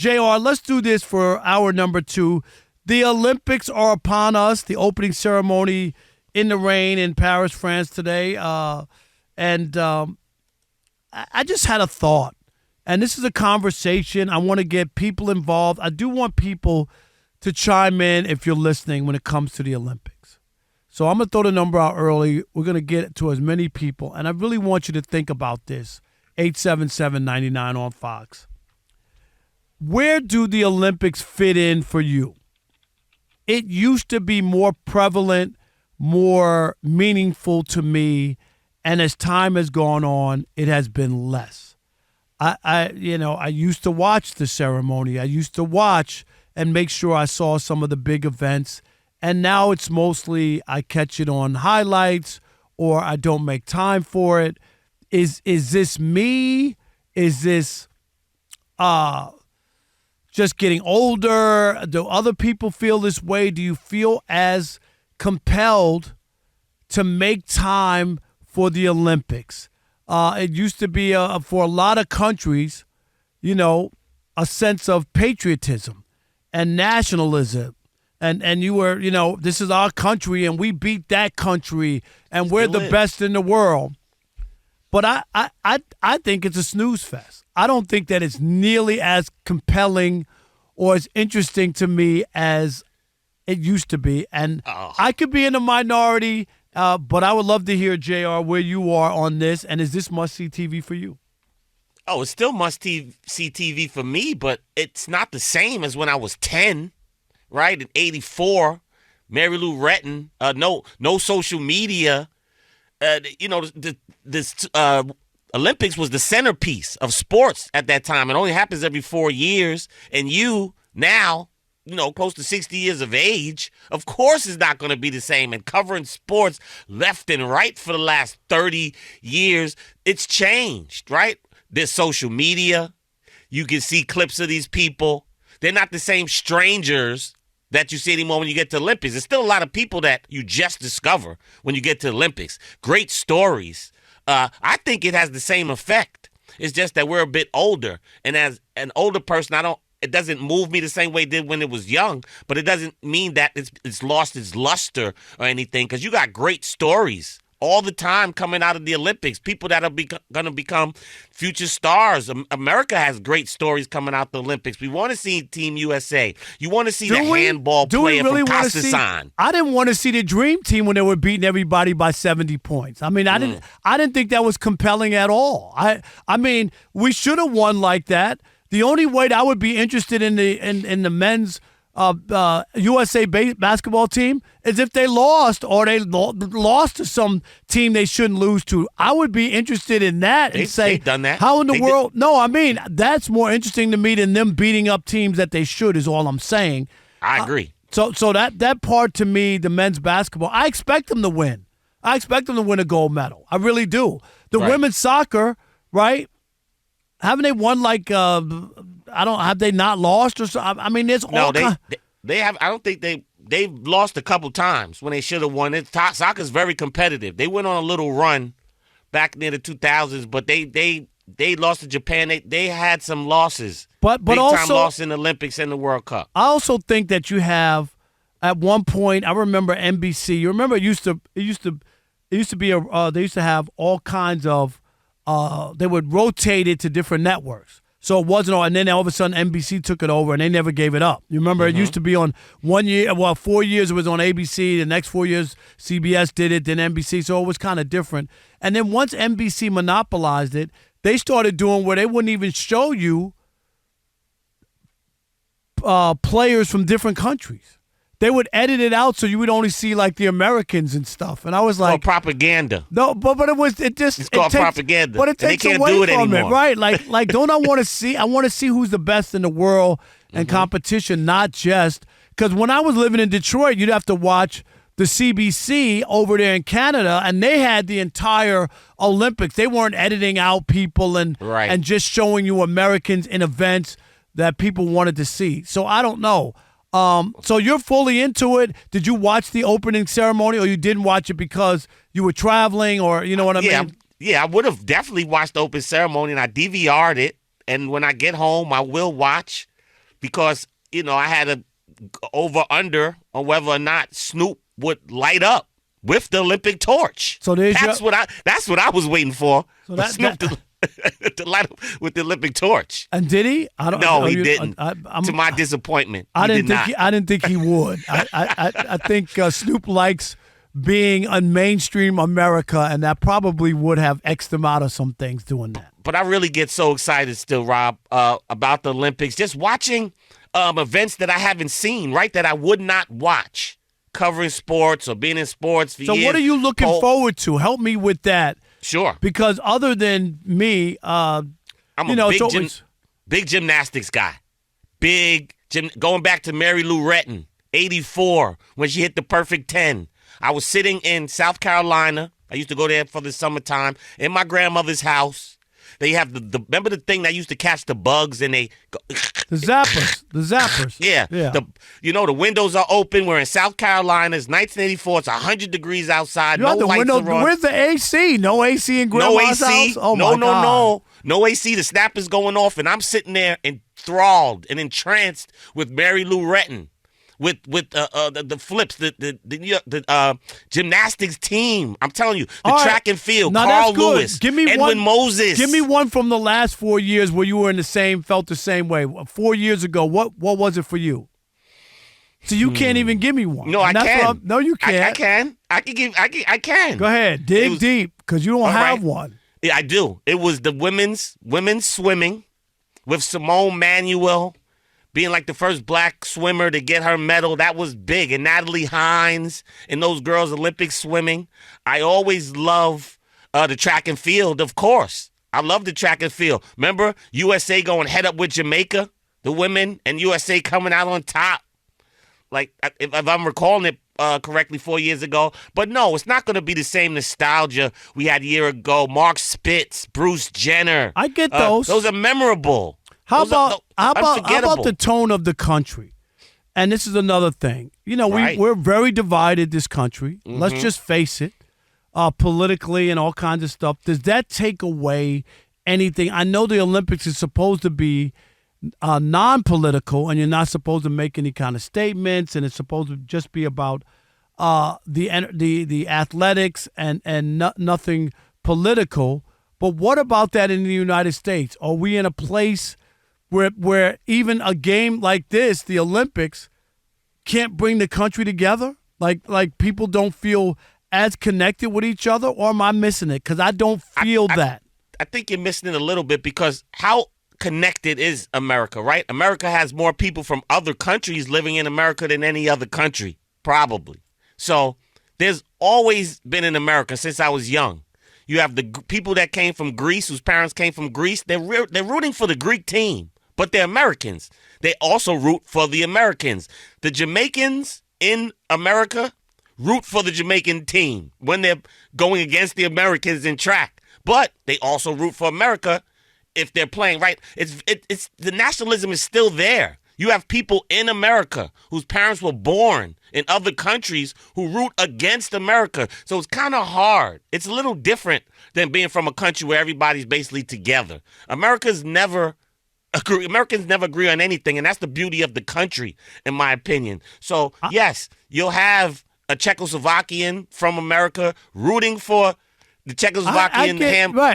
JR, let's do this for hour number 2. The Olympics are upon us. The opening ceremony in the rain in Paris, France today. I just had a thought. And this is a conversation. I want to get people involved. I do want people to chime in if you're listening when it comes to the Olympics. So I'm going to throw the number out early. We're going to get to as many people. And I really want you to think about this. 877-99 on Fox. Where do the Olympics fit in for you? It used to be more prevalent, more meaningful to me. And as time has gone on, it has been less. I used to watch the ceremony. I used to watch and make sure I saw some of the big events. And now it's mostly I catch it on highlights or I don't make time for it. Is this me? Is this just getting older? Do other people feel this way? Do you feel as compelled to make time for the Olympics? It used to be, for a lot of countries, a sense of patriotism and nationalism. And you were, this is our country and we beat that country and we're the best in the world. But I think it's a snooze fest. I don't think that it's nearly as compelling or as interesting to me as it used to be. And I could be in the minority. But I would love to hear, JR, where you are on this, and is this must-see TV for you? Oh, it's still must-see TV for me, but it's not the same as when I was 10, right? In 84, Mary Lou Retton, no social media. This Olympics was the centerpiece of sports at that time. It only happens every 4 years, and you now – close to 60 years of age, of course it's not going to be the same. And covering sports left and right for the last 30 years, it's changed, right? There's social media. You can see clips of these people. They're not the same strangers that you see anymore when you get to Olympics. There's still a lot of people that you just discover when you get to Olympics. Great stories. I think it has the same effect. It's just that we're a bit older. And as an older person, it doesn't move me the same way it did when it was young, but it doesn't mean that it's lost its luster or anything, because you got great stories all the time coming out of the Olympics, people that are going to become future stars. America has great stories coming out the Olympics. We want to see Team USA. You want to see the handball player from Kazakhstan. I didn't want to see the Dream Team when they were beating everybody by 70 points. I mean, I didn't think that was compelling at all. I mean, we should have won like that. The only way that I would be interested in the men's USA basketball team is if they lost or they lost to some team they shouldn't lose to. I would be interested in that and say, they've done that. How in the world? No, I mean, that's more interesting to me than them beating up teams that they should is all I'm saying. I agree. So that part to me, the men's basketball, I expect them to win. I expect them to win a gold medal. I really do. The women's soccer, right? Haven't they won have they not lost or so? I mean, there's all they have. I don't think they've lost a couple times when they should have won. Soccer's very competitive. They went on a little run back near the 2000s, but they lost to Japan. They had some losses, but big also time loss in the Olympics and the World Cup. I also think that you have at one point. I remember NBC. You remember it used to be they used to have all kinds of. They would rotate it to different networks. So it wasn't all, and then all of a sudden NBC took it over and they never gave it up. You remember It used to be on 4 years it was on ABC, the next 4 years CBS did it, then NBC, so it was kind of different. And then once NBC monopolized it, they started doing where they wouldn't even show you players from different countries. They would edit it out so you would only see like the Americans and stuff. And I was like, propaganda. No, but it's called propaganda. But it takes away from it, right? Like don't I want to see? I want to see who's the best in the world and competition, not just because when I was living in Detroit, you'd have to watch the CBC over there in Canada, and they had the entire Olympics. They weren't editing out people and just showing you Americans in events that people wanted to see. So I don't know. So you're fully into it. Did you watch the opening ceremony, or you didn't watch it because you were traveling, or you know what I mean? Yeah, I would have definitely watched the open ceremony, and I DVR'd it. And when I get home, I will watch because, I had a over under on whether or not Snoop would light up with the Olympic torch. So that's what I was waiting for. So Snoop to light up with the Olympic torch. And did he? No, he didn't. To my disappointment, I did not. didn't think he would. I think Snoop likes being in mainstream America, and that probably would have X'd him out of some things doing that. But I really get so excited still, Rob, about the Olympics. Just watching events that I haven't seen, right, that I would not watch. Covering sports or being in sports for years. So what are you looking forward to? Help me with that. Sure. Because other than me, I'm a big gymnastics guy. Going back to Mary Lou Retton, 84, when she hit the perfect 10. I was sitting in South Carolina. I used to go there for the summertime in my grandmother's house. They have remember the thing that used to catch the bugs and they go the zappers. Yeah. The windows are open. We're in South Carolina. It's 1984. It's 100 degrees outside. No lights are on. Where's the AC? No AC in grandma's house? Oh my God. No AC. The snap is going off, and I'm sitting there enthralled and entranced with Mary Lou Retton. With the flips, the gymnastics team. I'm telling you, track and field, Carl Lewis, Edwin Moses. Give me one from the last 4 years where you were felt the same way. 4 years ago, what was it for you? So you can't even give me one. No, I can. No, you can't. I can. Go ahead, dig deep, because you don't have one. Yeah, I do. It was the women's swimming with Simone Manuel. Being like the first black swimmer to get her medal, that was big. And Natalie Hines and those girls Olympic swimming. I always love the track and field, of course. I love the track and field. Remember USA going head up with Jamaica, the women, and USA coming out on top? Like, if I'm recalling it correctly 4 years ago. But no, it's not going to be the same nostalgia we had a year ago. Mark Spitz, Bruce Jenner. I get those. Those are memorable. How about the tone of the country? And this is another thing. We're very divided, this country. Mm-hmm. Let's just face it, politically and all kinds of stuff. Does that take away anything? I know the Olympics is supposed to be non-political, and you're not supposed to make any kind of statements, and it's supposed to just be about the athletics and nothing political. But what about that in the United States? Are we in a place where even a game like this, the Olympics, can't bring the country together? Like people don't feel as connected with each other, or am I missing it? Because I don't feel that. I think you're missing it a little bit, because how connected is America, right? America has more people from other countries living in America than any other country, probably. So there's always been in America since I was young. You have the people that came from Greece, whose parents came from Greece. They're rooting for the Greek team. But they're Americans. They also root for the Americans. The Jamaicans in America root for the Jamaican team when they're going against the Americans in track. But they also root for America if they're playing, right? It's the nationalism is still there. You have people in America whose parents were born in other countries who root against America. So it's kind of hard. It's a little different than being from a country where everybody's basically together. Americans never agree on anything, and that's the beauty of the country, in my opinion. So, yes, you'll have a Czechoslovakian from America rooting for the Czechoslovakian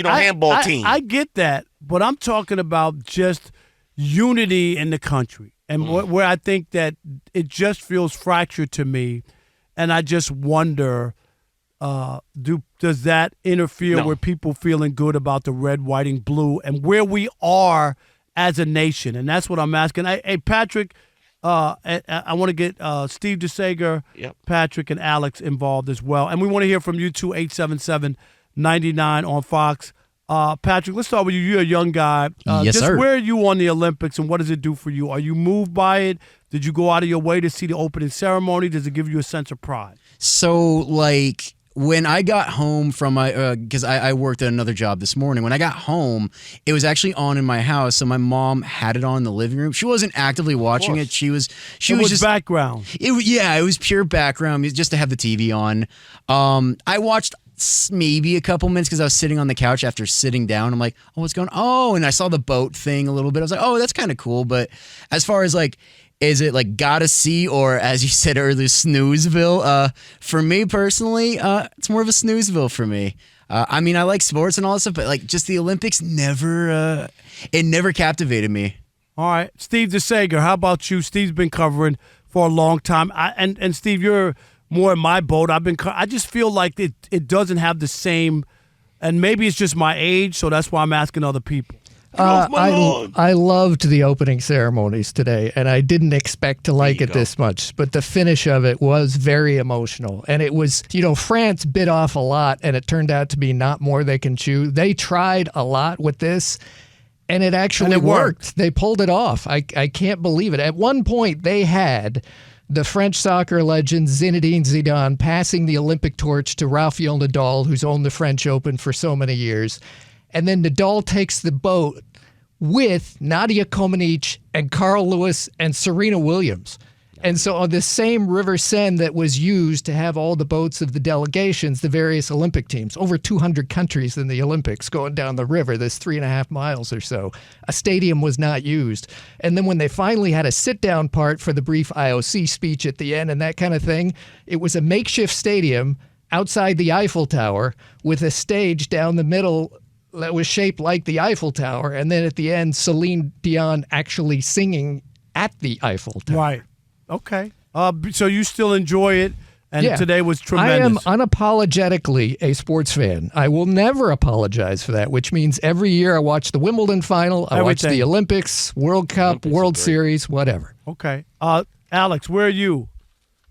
handball team. I get that, but I'm talking about just unity in the country, and where I think that it just feels fractured to me, and I just wonder, does that interfere with people feeling good about the red, white, and blue, and where we are as a nation? And that's what I'm asking. Hey, Patrick, I want to get Steve DeSager, Patrick, and Alex involved as well. And we want to hear from you too, 877-99 on Fox. Patrick, let's start with you. You're a young guy. Yes, sir. Where are you on the Olympics, and what does it do for you? Are you moved by it? Did you go out of your way to see the opening ceremony? Does it give you a sense of pride? So, when I got home from because I worked at another job this morning. When I got home, it was actually on in my house. So my mom had it on in the living room. She wasn't actively watching it. She was just background. It was pure background, just to have the TV on. I watched maybe a couple minutes because I was sitting on the couch after sitting down. I'm like, oh, what's going on? Oh, and I saw the boat thing a little bit. I was like, oh, that's kind of cool. But as far as like, is it like gotta see or as you said earlier, snoozeville? For me personally, it's more of a snoozeville for me. I mean, I like sports and all that stuff, but like just the Olympics never captivated me. All right, Steve DeSager, how about you? Steve's been covering for a long time, and Steve, you're more in my boat. I just feel like it doesn't have the same, and maybe it's just my age, so that's why I'm asking other people. I loved the opening ceremonies today, and I didn't expect to like it this much. But the finish of it was very emotional. And it was, France bit off a lot, and it turned out to be not more they can chew. They tried a lot with this, and it actually worked. They pulled it off. I can't believe it. At one point, they had the French soccer legend Zinedine Zidane passing the Olympic torch to Rafael Nadal, who's owned the French Open for so many years. And then Nadal takes the boat with Nadia Comaneci and Carl Lewis and Serena Williams. And so on this same River Seine that was used to have all the boats of the delegations, the various Olympic teams, over 200 countries in the Olympics going down the river, this 3.5 miles or so, a stadium was not used. And then when they finally had a sit-down part for the brief IOC speech at the end and that kind of thing, it was a makeshift stadium outside the Eiffel Tower with a stage down the middle that was shaped like the Eiffel Tower. And then at the end, Celine Dion actually singing at the Eiffel Tower. Right. Okay. So you still enjoy it, and today was tremendous. I am unapologetically a sports fan. I will never apologize for that, which means every year I watch the Wimbledon final, I watch the Olympics, World Cup, World Series, whatever. Okay. Alex, where are you?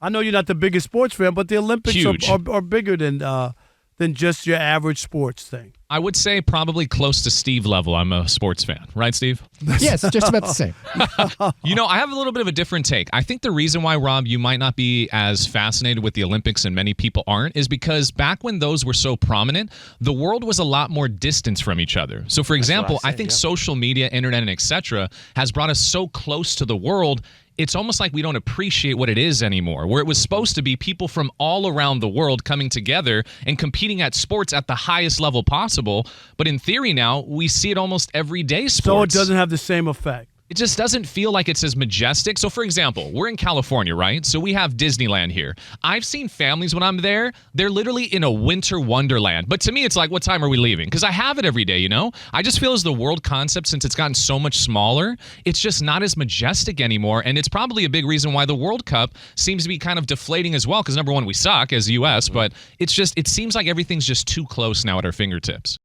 I know you're not the biggest sports fan, but the Olympics are bigger than just your average sports thing. I would say probably close to Steve level. I'm a sports fan. Right, Steve? Yes, just about the same. I have a little bit of a different take. I think the reason why, Rob, you might not be as fascinated with the Olympics and many people aren't is because back when those were so prominent, the world was a lot more distance from each other. So, for example, I think social media, internet, and etc. has brought us so close to the world, it's almost like we don't appreciate what it is anymore, where it was supposed to be people from all around the world coming together and competing at sports at the highest level possible. But in theory now, we see it almost every day sports. So it doesn't have the same effect. It just doesn't feel like it's as majestic. So, for example, we're in California, right? So we have Disneyland here. I've seen families when I'm there, they're literally in a winter wonderland. But to me, it's like, what time are we leaving? Because I have it every day, I just feel as the world concept, since it's gotten so much smaller, it's just not as majestic anymore. And it's probably a big reason why the World Cup seems to be kind of deflating as well. Because number one, we suck as the U.S., but it seems like everything's just too close now at our fingertips.